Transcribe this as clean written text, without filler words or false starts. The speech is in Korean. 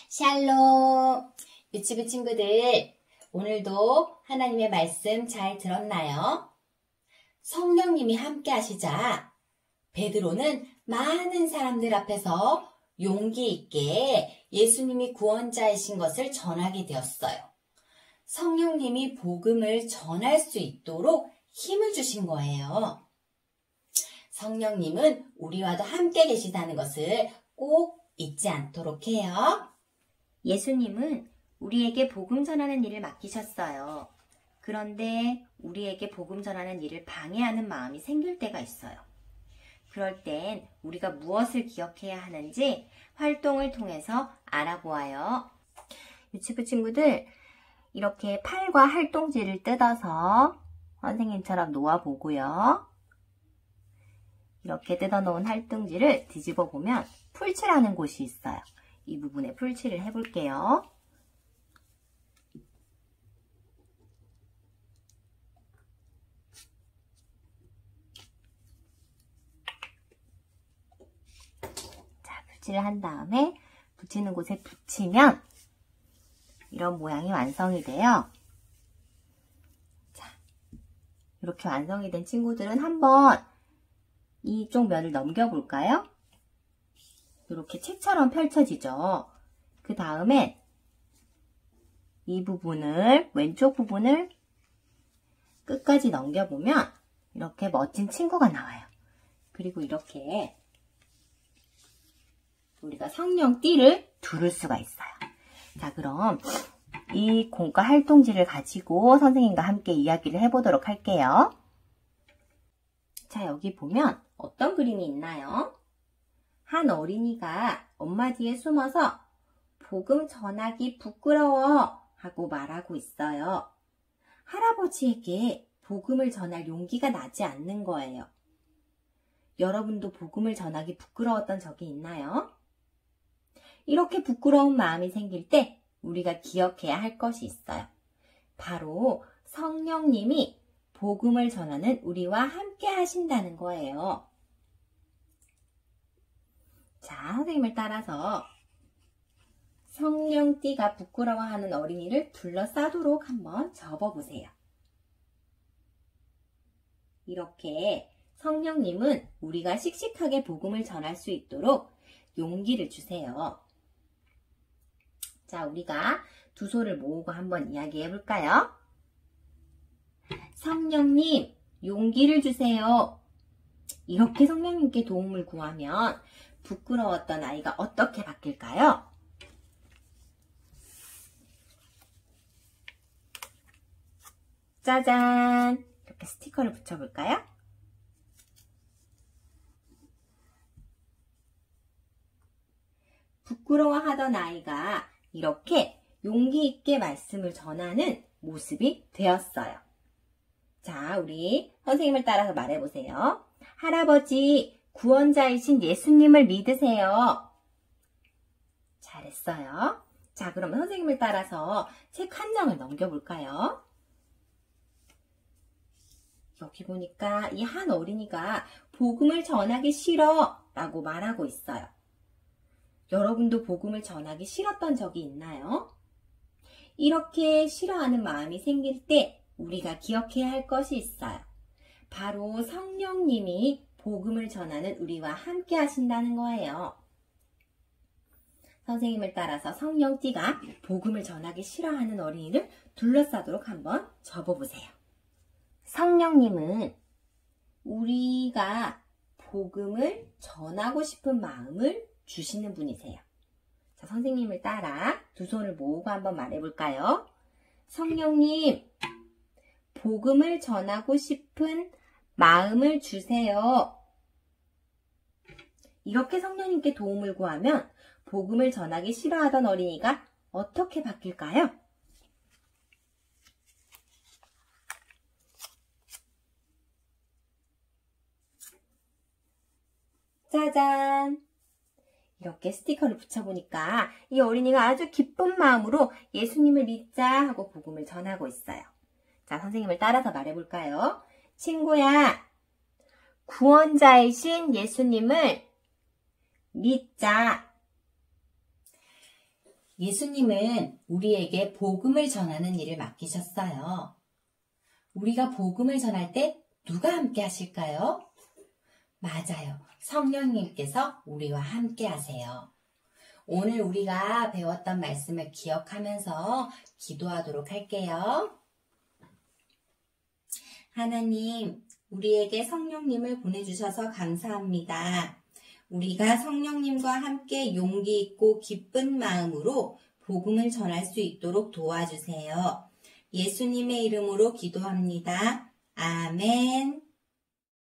샬롬! 유치부 친구들, 오늘도 하나님의 말씀 잘 들었나요? 성령님이 함께 하시자 베드로는 많은 사람들 앞에서 용기 있게 예수님이 구원자이신 것을 전하게 되었어요. 성령님이 복음을 전할 수 있도록 힘을 주신 거예요. 성령님은 우리와도 함께 계시다는 것을 꼭 잊지 않도록 해요. 예수님은 우리에게 복음 전하는 일을 맡기셨어요. 그런데 우리에게 복음 전하는 일을 방해하는 마음이 생길 때가 있어요. 그럴 땐 우리가 무엇을 기억해야 하는지 활동을 통해서 알아보아요. 유치부 친구들, 이렇게 팔과 활동지를 뜯어서 선생님처럼 놓아보고요. 이렇게 뜯어놓은 활동지를 뒤집어 보면 풀칠하는 곳이 있어요. 이 부분에 풀칠을 해볼게요. 자, 풀칠을 한 다음에 붙이는 곳에 붙이면 이런 모양이 완성이 돼요. 자, 이렇게 완성이 된 친구들은 한번 이쪽 면을 넘겨볼까요? 이렇게 책처럼 펼쳐지죠. 그 다음에 이 부분을, 왼쪽 부분을 끝까지 넘겨보면 이렇게 멋진 친구가 나와요. 그리고 이렇게 우리가 성령띠를 두를 수가 있어요. 자, 그럼 이 공과 활동지를 가지고 선생님과 함께 이야기를 해보도록 할게요. 자, 여기 보면 어떤 그림이 있나요? 한 어린이가 엄마 뒤에 숨어서 복음 전하기 부끄러워 하고 말하고 있어요. 할아버지에게 복음을 전할 용기가 나지 않는 거예요. 여러분도 복음을 전하기 부끄러웠던 적이 있나요? 이렇게 부끄러운 마음이 생길 때 우리가 기억해야 할 것이 있어요. 바로 성령님이 복음을 전하는 우리와 함께 하신다는 거예요. 자, 선생님을 따라서 성령띠가 부끄러워하는 어린이를 둘러싸도록 한번 접어보세요. 이렇게 성령님은 우리가 씩씩하게 복음을 전할 수 있도록 용기를 주세요. 자, 우리가 두 손을 모으고 한번 이야기해 볼까요? 성령님, 용기를 주세요. 이렇게 성령님께 도움을 구하면 부끄러웠던 아이가 어떻게 바뀔까요? 짜잔! 이렇게 스티커를 붙여볼까요? 부끄러워하던 아이가 이렇게 용기 있게 말씀을 전하는 모습이 되었어요. 자, 우리 선생님을 따라서 말해보세요. 할아버지, 구원자이신 예수님을 믿으세요. 잘했어요. 자, 그러면 선생님을 따라서 책 한 장을 넘겨볼까요? 여기 보니까 이 한 어린이가 복음을 전하기 싫어 라고 말하고 있어요. 여러분도 복음을 전하기 싫었던 적이 있나요? 이렇게 싫어하는 마음이 생길 때 우리가 기억해야 할 것이 있어요. 바로 성령님이 복음을 전하는 우리와 함께 하신다는 거예요. 선생님을 따라서 성령띠가 복음을 전하기 싫어하는 어린이를 둘러싸도록 한번 접어보세요. 성령님은 우리가 복음을 전하고 싶은 마음을 주시는 분이세요. 자, 선생님을 따라 두 손을 모으고 한번 말해볼까요? 성령님, 복음을 전하고 싶은 마음을 주세요. 이렇게 성령님께 도움을 구하면 복음을 전하기 싫어하던 어린이가 어떻게 바뀔까요? 짜잔! 이렇게 스티커를 붙여보니까 이 어린이가 아주 기쁜 마음으로 예수님을 믿자 하고 복음을 전하고 있어요. 자, 선생님을 따라서 말해볼까요? 친구야, 구원자이신 예수님을 믿자. 예수님은 우리에게 복음을 전하는 일을 맡기셨어요. 우리가 복음을 전할 때 누가 함께 하실까요? 맞아요. 성령님께서 우리와 함께 하세요. 오늘 우리가 배웠던 말씀을 기억하면서 기도하도록 할게요. 하나님, 우리에게 성령님을 보내주셔서 감사합니다. 우리가 성령님과 함께 용기 있고 기쁜 마음으로 복음을 전할 수 있도록 도와주세요. 예수님의 이름으로 기도합니다. 아멘.